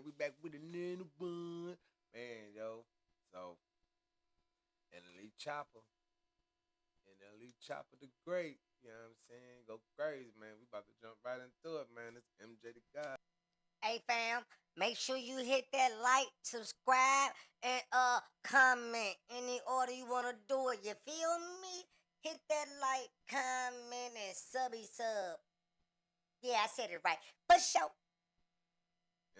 man. We back with another one. Man, yo. So, NLE Choppa. NLE Choppa the Great. You know what I'm saying? Go crazy, man. We about to jump right into it, man. It's MJ the God. Hey fam, make sure you hit that like, subscribe, and comment any order you wanna do it. You feel me? Hit that like, comment, and subby sub. Yeah, I said it right. For sure.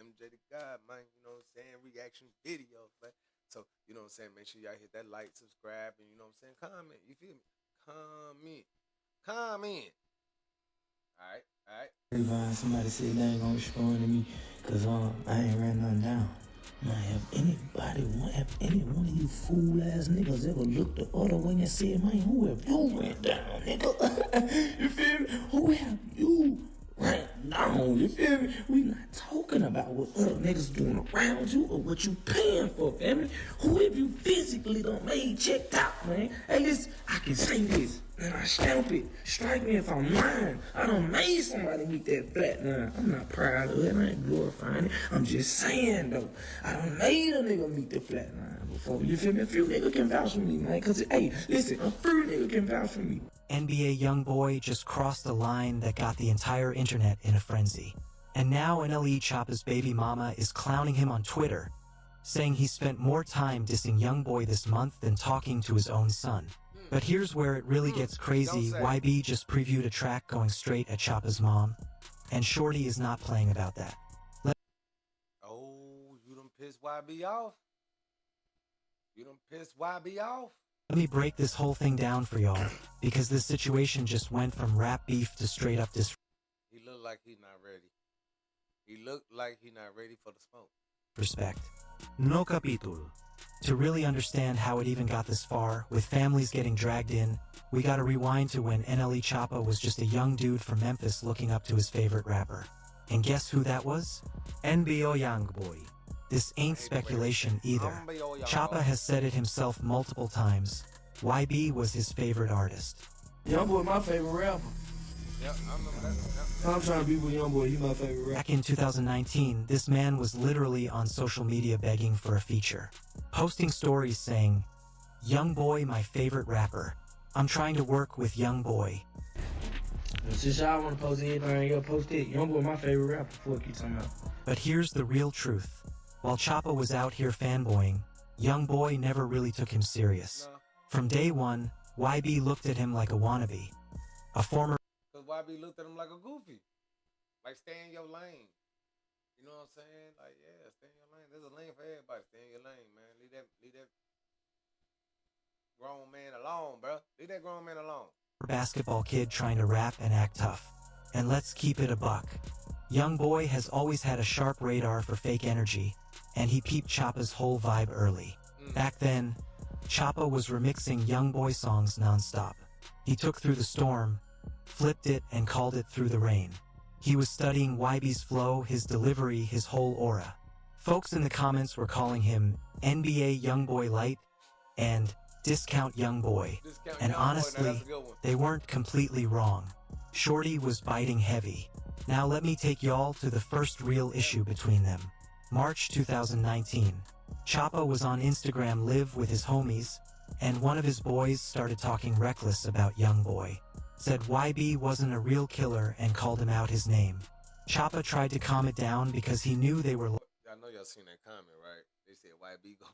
MJ the God, man. You know what I'm saying? Reaction videos, man. So, you know what I'm saying? Make sure y'all hit that like, subscribe, and you know what I'm saying? Comment. You feel me? Comment. Comment. Alright, alright. If somebody said they ain't gonna respond to me, cause I ain't ran nothing down. Now, have any one of you fool ass niggas ever looked the other way and said, man, who have you ran down, nigga? You feel me? Who have you ran down? You feel me? We not talking about what other niggas doing around you or what you paying for, family. Who have you physically done made checked out, man? Hey, listen, I can say this. And I stamp it. Strike me if I'm lying. I done made somebody meet that flat line. I'm not proud of it. I ain't glorifying it. I'm just saying, though. I done made a nigga meet the flat line before. You feel me? A few niggas can vouch for me, man. Cause, hey, listen, a few niggas can vouch for me. NBA YoungBoy just crossed a line that got the entire internet in a frenzy. And now NLE Choppa's baby mama is clowning him on Twitter, saying he spent more time dissing YoungBoy this month than talking to his own son. But here's where it really gets crazy. YB just previewed a track going straight at Choppa's mom, and Shorty is not playing about that. Oh, you done pissed YB off? You done pissed YB off? Let me break this whole thing down for y'all, because this situation just went from rap beef to straight up disrespect. He look like he's not ready. He look like he's not ready for the smoke. No capítulo. To really understand how it even got this far, with families getting dragged in, we gotta rewind to when NLE Choppa was just a young dude from Memphis looking up to his favorite rapper. And guess who that was? NBA YoungBoy. This ain't speculation either. Choppa has said it himself multiple times. YB was his favorite artist. YoungBoy my favorite rapper. Yep, I remember that. I'm trying to be with YoungBoy, he my favorite rapper. Back in 2019, this man was literally on social media begging for a feature, posting stories saying, "YoungBoy, my favorite rapper. I'm trying to work with YoungBoy." Since y'all wanna post anything, y'all post it. YoungBoy my favorite rapper. Fuck you talking about. But here's the real truth. While Choppa was out here fanboying, YoungBoy never really took him serious. No. From day one, YB looked at him like a wannabe. A former Cause YB looked at him like a goofy. Like, stay in your lane. You know what I'm saying? Like, yeah, stay in your lane. There's a lane for everybody. Stay in your lane, man. Leave that grown man alone, bro. Leave that grown man alone. basketball kid trying to rap and act tough. And let's keep it a buck. YoungBoy has always had a sharp radar for fake energy, and he peeped Choppa's whole vibe early. Back then, Choppa was remixing YoungBoy songs nonstop. He took Through the Storm, flipped it, and called it Through the Rain. He was studying YB's flow, his delivery, his whole aura. Folks in the comments were calling him NBA YoungBoy Light and Discount YoungBoy. And honestly, they weren't completely wrong. Shorty was biting heavy. Now let me take y'all to the first real issue between them. March 2019. Choppa was on Instagram Live with his homies, and one of his boys started talking reckless about YoungBoy. Said YB wasn't a real killer and called him out his name. Choppa tried to calm it down because he knew they were I know y'all seen that comment, right? They said YB go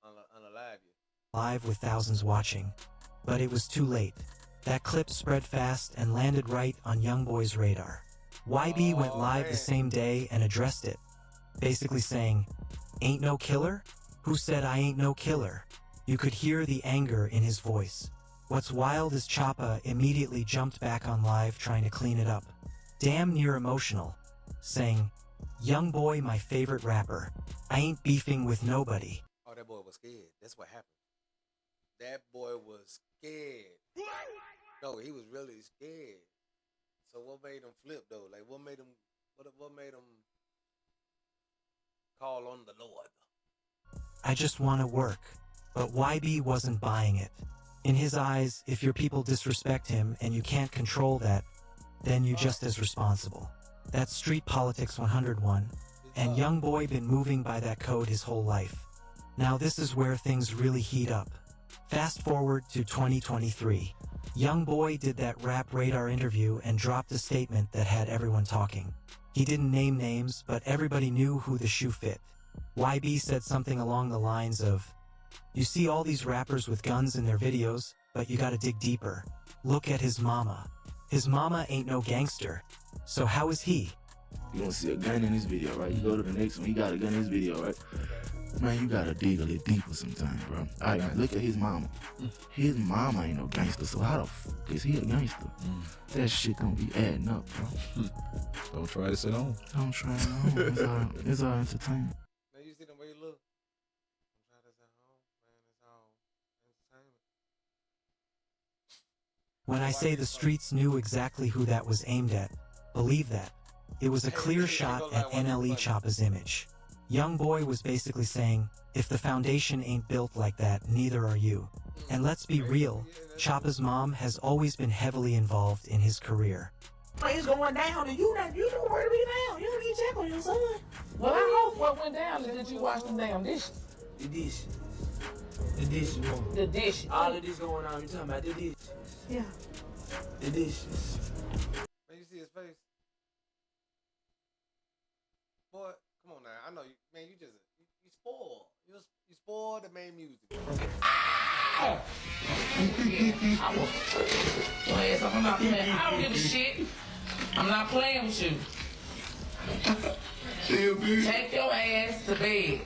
unalive you. live with thousands watching. But it was too late. That clip spread fast and landed right on YoungBoy's radar. YB went live the same day and addressed it, basically saying, "Ain't no killer? Who said I ain't no killer?" You could hear the anger in his voice. What's wild is Choppa immediately jumped back on live trying to clean it up, damn near emotional, saying, "YoungBoy, my favorite rapper. I ain't beefing with nobody." Oh, that boy was scared. That's what happened. That boy was scared. No, he was really scared. So what made him flip though? Like what made him call on the Lord? I just want to work. But YB wasn't buying it. In his eyes, if your people disrespect him and you can't control that, then you just as responsible. That's Street Politics 101, and YoungBoy been moving by that code his whole life. Now this is where things really heat up. Fast forward to 2023. YoungBoy did that Rap Radar interview and dropped a statement that had everyone talking. He didn't name names, but everybody knew who the shoe fit. YB said something along the lines of, "You see all these rappers with guns in their videos, but you gotta dig deeper. Look at his mama. His mama ain't no gangster. So how is he?" You gonna see a gun in his video, right? You go to the next one, he got a gun in his video, right? Man, you gotta dig a little deeper sometimes, bro. Alright, man, look at his mama. His mama ain't no gangster, so how the fuck is he a gangster? That shit don't be adding up, bro. Don't try this at home. Don't try it on. It's all entertainment. Man, you see the way you look. Don't try this at home, man. It's all entertainment. When I say the streets knew exactly who that was aimed at, believe that. It was a clear shot at NLE Choppa's image. YoungBoy was basically saying, if the foundation ain't built like that, neither are you. And let's be real, Choppa's mom has always been heavily involved in his career. It's going down, and you know where to be down. You don't need to check on your son. Well, I hope what went down is that you wash them damn dishes. The dishes. The dishes, woman. The dishes. All of this going on, you talking about the dishes. Yeah. The dishes. Man, you see his face? Boy, come on now. I know you, man, you spoiled. You spoiled the main music. Okay. Yeah, I will. Your ass up, I'm not playing. I don't give a shit. I'm not playing with you. Take your ass to bed.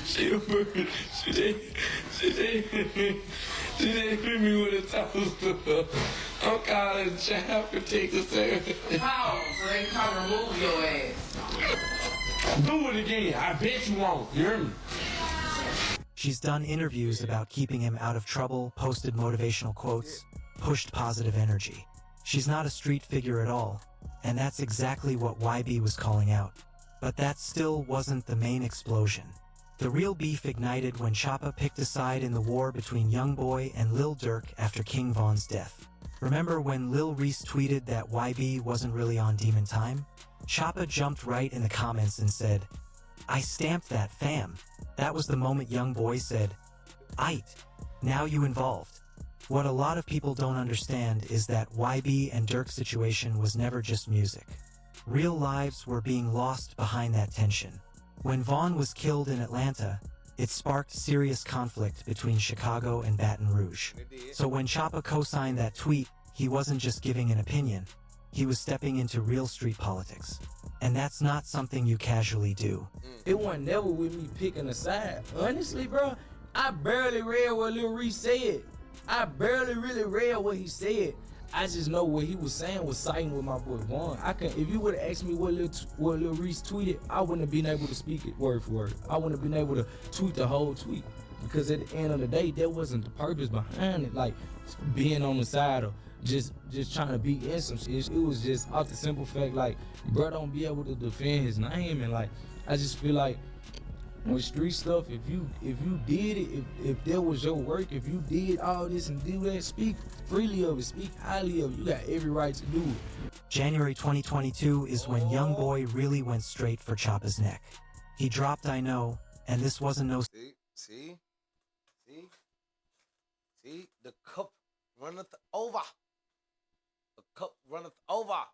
She a bird. She did hit me with a toaster. I'm calling child protective service. How? So they can come remove your ass. Do it again. I bet you won't. You hear me? She's done interviews about keeping him out of trouble, posted motivational quotes, pushed positive energy. She's not a street figure at all, and that's exactly what YB was calling out. But that still wasn't the main explosion. The real beef ignited when Choppa picked a side in the war between YoungBoy and Lil Durk after King Von's death. Remember when Lil Reese tweeted that YB wasn't really on Demon Time? Choppa jumped right in the comments and said, "I stamped that, fam." That was the moment YoungBoy said, "Aight, now you involved." What a lot of people don't understand is that YB and Durk's situation was never just music. Real lives were being lost behind that tension. When Von was killed in Atlanta, it sparked serious conflict between Chicago and Baton Rouge. So when Choppa co-signed that tweet, he wasn't just giving an opinion, he was stepping into real street politics. And that's not something you casually do. It wasn't never with me picking a side. Honestly, bro, I barely read what Lil Reese said. I barely really read what he said. I just know what he was saying was siding with my boy Von. If you would have asked me what Lil Reese tweeted, I wouldn't have been able to speak it word for word. I wouldn't have been able to tweet the whole tweet. Because at the end of the day, that wasn't the purpose behind it. Like being on the side of just trying to be in some shit. It was just off the simple fact, like, bro don't be able to defend his name. And like, I just feel like with street stuff, if you did it, if that was your work, if you did all this and do that, speak freely of it, speak highly of it, you got every right to do it. January 2022 is when YoungBoy really went straight for Choppa's neck. He dropped "I Know," and this wasn't no See, the cup runneth over. The cup runneth over.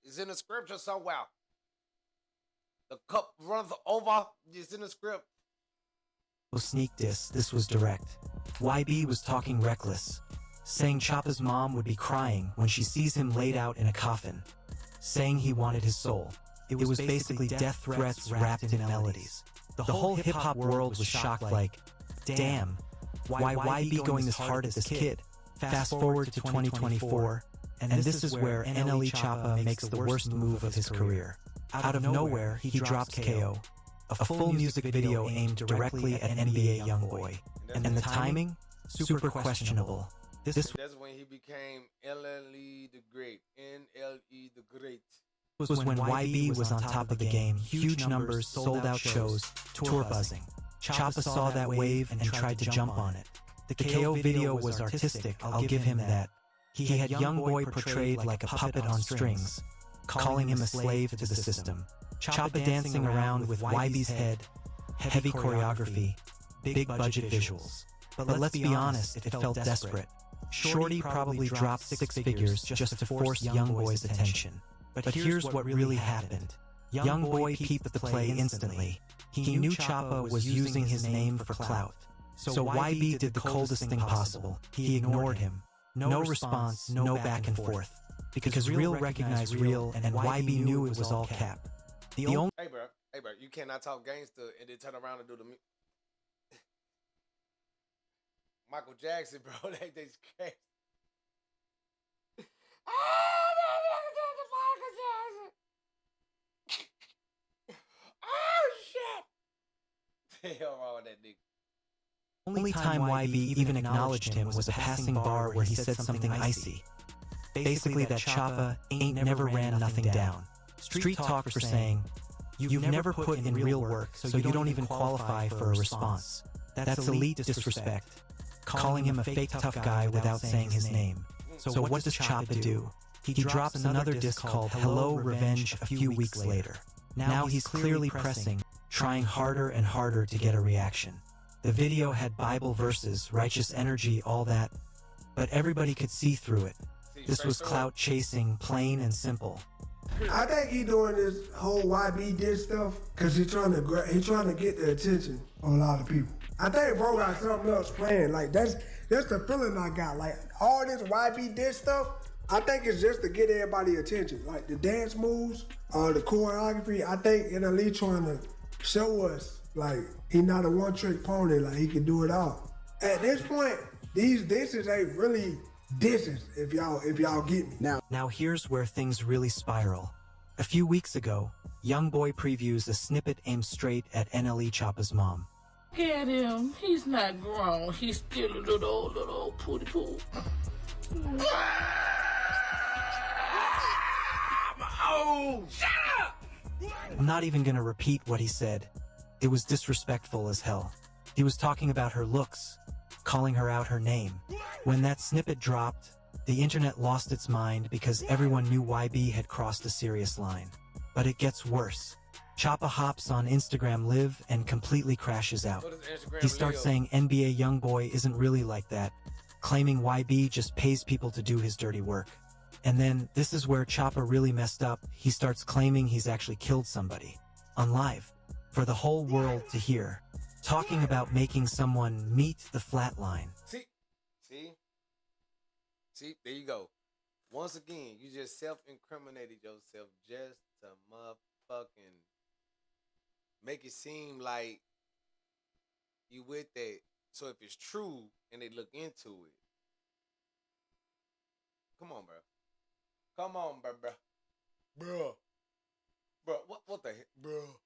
It's in the scripture somewhere. The cup runneth over. It's in the script. sneak diss, this was direct. YB was talking reckless, saying Choppa's mom would be crying when she sees him laid out in a coffin, saying he wanted his soul. It was basically death threats wrapped in melodies. The whole hip-hop world was shocked like, damn, why YB going this hard at this kid? Fast forward to 2024, and this is where NLE Choppa makes the worst move of his career. Out of nowhere, he drops KO, a full music video aimed directly at NBA YoungBoy. And the timing? Super questionable. This That's when he became NLE the Great. NLE the Great. was when YB was on top of the game, huge numbers, sold-out shows, tour buzzing. Choppa saw that wave and tried to jump on it. The KO video was artistic, I'll give him that, He had YoungBoy portrayed like a puppet on strings, calling him a slave to the system. Choppa dancing around with YB's head, heavy choreography, big budget visuals. But let's be honest, it felt desperate. Shorty probably dropped six figures just to force YoungBoy's attention. But here's what really happened. YoungBoy peeped the play instantly. He knew Choppa was using his name for clout. So YB did the coldest thing possible. He ignored him. No response, no back and forth. Because real recognized real, and YB knew it was all cap. The only Hey, bro, you cannot talk gangster and then turn around and do the Michael Jackson, bro. That's crazy. Oh shit! Hell wrong with that nigga. only time YB even acknowledged him was a passing bar where he said something icy. Basically that Choppa ain't never ran nothing down. Street talk for saying, you've never put in real work, so you don't even qualify for a response. That's elite disrespect. Calling him a fake tough guy without saying his name. So what does Choppa do? He drops another disc called Hello Revenge a few weeks later. Now he's clearly pressing, trying harder and harder to get a reaction. The video had Bible verses, righteous energy, all that, but everybody could see through it. This was clout chasing, plain and simple. I think he doing this whole YB diss stuff because he trying to get the attention of a lot of people. I think bro got something else planned. Like that's the feeling I got. Like all this YB diss stuff, I think it's just to get everybody attention. Like the dance moves, the choreography. I think NLE trying to show us like he not a one-trick pony. Like he can do it all. At this point, these disses ain't really disses. If y'all get me Now here's where things really spiral. A few weeks ago, YoungBoy previews a snippet aimed straight at NLE Choppa's mom. Look at him. He's not grown. He's still a little pooty poo. Oh, shut up! I'm not even gonna repeat what he said. It was disrespectful as hell. He was talking about her looks, calling her out her name. When that snippet dropped, the internet lost its mind because everyone knew YB had crossed a serious line. But it gets worse. Choppa hops on Instagram Live and completely crashes out. He starts saying NBA YoungBoy isn't really like that, claiming YB just pays people to do his dirty work. And then, this is where Choppa really messed up. He starts claiming he's actually killed somebody. On live. For the whole world to hear. Talking about making someone meet the flat line. See, there you go. Once again, you just self-incriminated yourself just to motherfucking make it seem like you with that. So if it's true and they look into it, come on, bro. Come on, bro. What the heck, bro?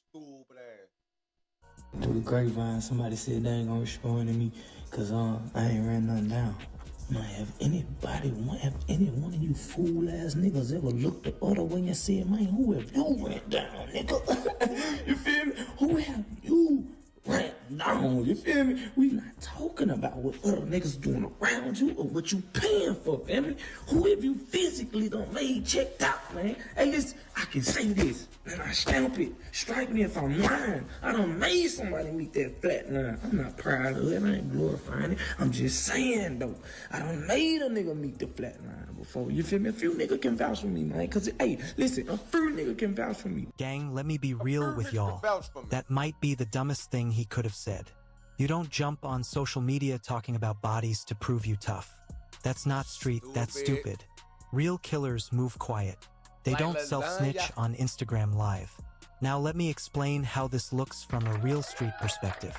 Stupid ass. Through the grapevine, somebody said they ain't gonna respond to me because I ain't ran nothing down. Man, have any one of you fool ass niggas ever looked the other way and said, man, who have you ran down, nigga? You feel me? Who have you ran down? You feel me? We not talking about what other niggas doing around you or what you paying for, family. Who have you physically done made checked out, man? Hey, listen, I can say this. And I stamp it. Strike me if I'm lying. I done made somebody meet that flat line. I'm not proud of it. I ain't glorifying it. I'm just saying, though. I done made a nigga meet the flat line before. You feel me? A few niggas can vouch for me, man. Cause, hey, listen, a few niggas can vouch for me. Gang, let me be real with y'all. That might be the dumbest thing he could have said. You don't jump on social media talking about bodies to prove you tough. That's not street, that's stupid. Real killers move quiet. They don't self-snitch on Instagram Live. Now let me explain how this looks from a real street perspective.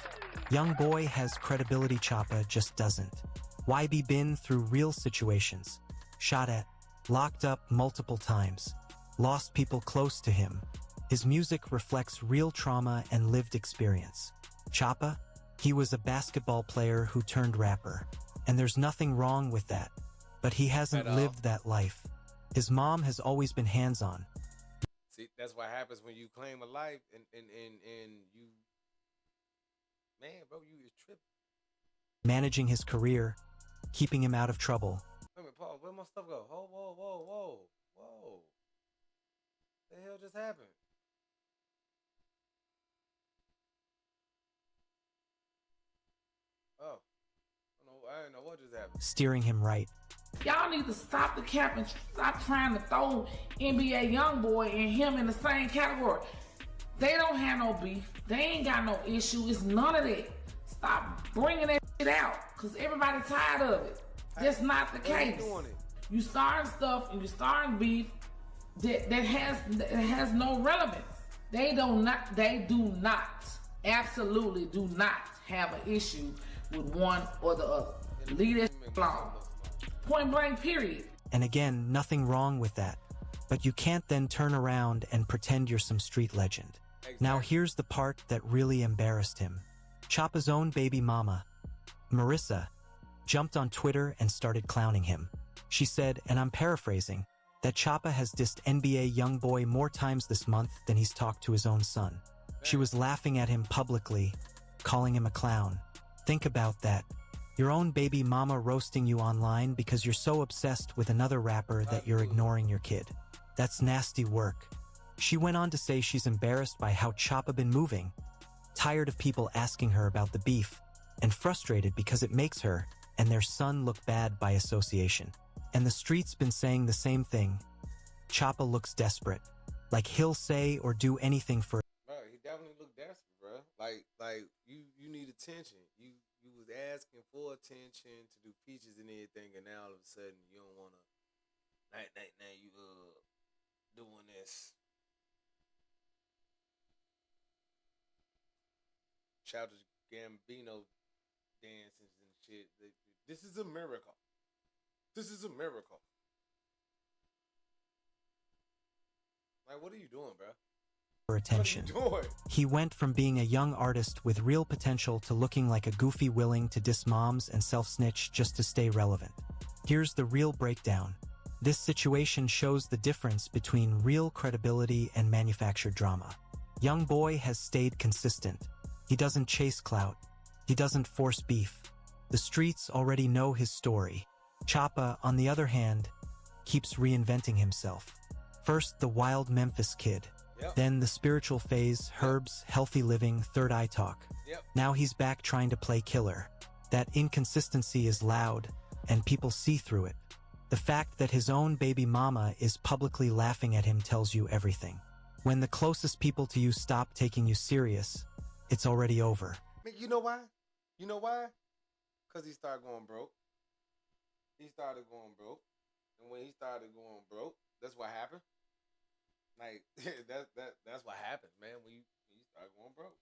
YoungBoy has credibility, Choppa just doesn't. YB been through real situations. Shot at, locked up multiple times. Lost people close to him. His music reflects real trauma and lived experience. Choppa? He was a basketball player who turned rapper. And there's nothing wrong with that. But he hasn't lived that life. His mom has always been hands-on. See, that's what happens when you claim a life and you, man, bro, you is tripping. managing his career, keeping him out of trouble. Wait a minute, Paul, where my stuff go? Whoa, whoa, whoa, whoa, whoa. The hell just happened? Oh, I didn't know what just happened. Steering him right. Y'all need to stop the cap and stop trying to throw NBA YoungBoy and him in the same category. They don't have no beef. They ain't got no issue. It's none of that. Stop bringing that shit out, because everybody's tired of it. That's not the case. You starting stuff and you starting beef that has no relevance. They do not, absolutely do not have an issue with one or the other. Leave that shit alone. Point blank, period. And again, nothing wrong with that. But you can't then turn around and pretend you're some street legend. Exactly. Now here's the part that really embarrassed him. Choppa's own baby mama, Marissa, jumped on Twitter and started clowning him. She said, and I'm paraphrasing, that Choppa has dissed NBA YoungBoy more times this month than he's talked to his own son. She was laughing at him publicly, calling him a clown. Think about that. Your own baby mama roasting you online because you're so obsessed with another rapper that you're ignoring your kid. That's nasty work. She went on to say she's embarrassed by how Choppa been moving, tired of people asking her about the beef, and frustrated because it makes her and their son look bad by association. And the street's been saying the same thing. Choppa looks desperate, like he'll say or do anything for. Bro, he definitely looked desperate, bro. Like you need attention. You was asking for attention to do features and everything, and now all of a sudden you don't wanna. Now you doing this. Childish Gambino dances and shit. This is a miracle. This is a miracle. Like, what are you doing, bro? For attention. What are you doing? He went from being a young artist with real potential to looking like a goofy willing to diss moms and self-snitch just to stay relevant. Here's the real breakdown. This situation shows the difference between real credibility and manufactured drama. YoungBoy has stayed consistent. He doesn't chase clout. He doesn't force beef. The streets already know his story. Choppa, on the other hand, keeps reinventing himself. First, the wild Memphis kid. Yep. Then the spiritual phase, herbs, healthy living, third eye talk. Yep. Now he's back trying to play killer. That inconsistency is loud, and people see through it. The fact that his own baby mama is publicly laughing at him tells you everything. When the closest people to you stop taking you serious, it's already over. You know why? You know why? Because he started going broke. He started going broke. And when he started going broke, that's what happened. Like, that's what happens, man, when you start going broke.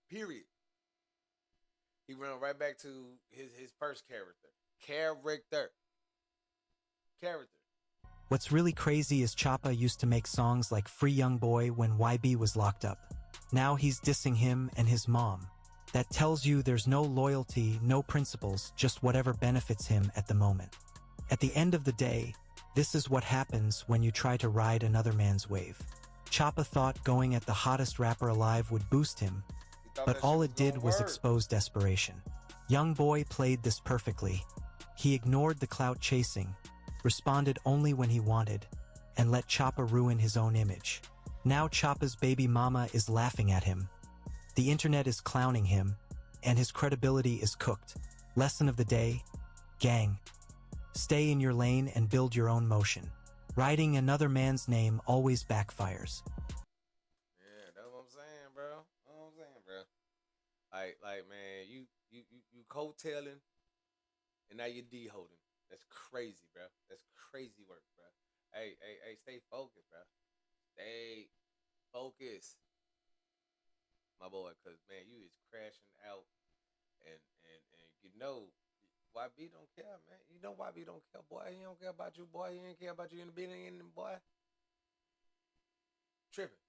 Period. He ran right back to his first character. What's really crazy is Choppa used to make songs like Free YoungBoy when YB was locked up. Now he's dissing him and his mom. That tells you there's no loyalty, no principles, just whatever benefits him at the moment. At the end of the day, this is what happens when you try to ride another man's wave. Choppa thought going at the hottest rapper alive would boost him, but all it did was expose desperation. YoungBoy played this perfectly. He ignored the clout chasing, responded only when he wanted, and let Choppa ruin his own image. Now Choppa's baby mama is laughing at him. The internet is clowning him, and his credibility is cooked. Lesson of the day, gang. Stay in your lane and build your own motion. Writing another man's name always backfires. Yeah, that's what I'm saying, bro. That's what I'm saying, bro. Like, man, you coattailing, and now you're D-holding. That's crazy, bro. That's crazy work, bro. Hey, stay focused, bro. Stay focused, my boy, because, man, you is crashing out, and you know, YB don't care, man. You know YB don't care, boy. He don't care about you, boy. He ain't care about you in the beginning, boy. Tripping.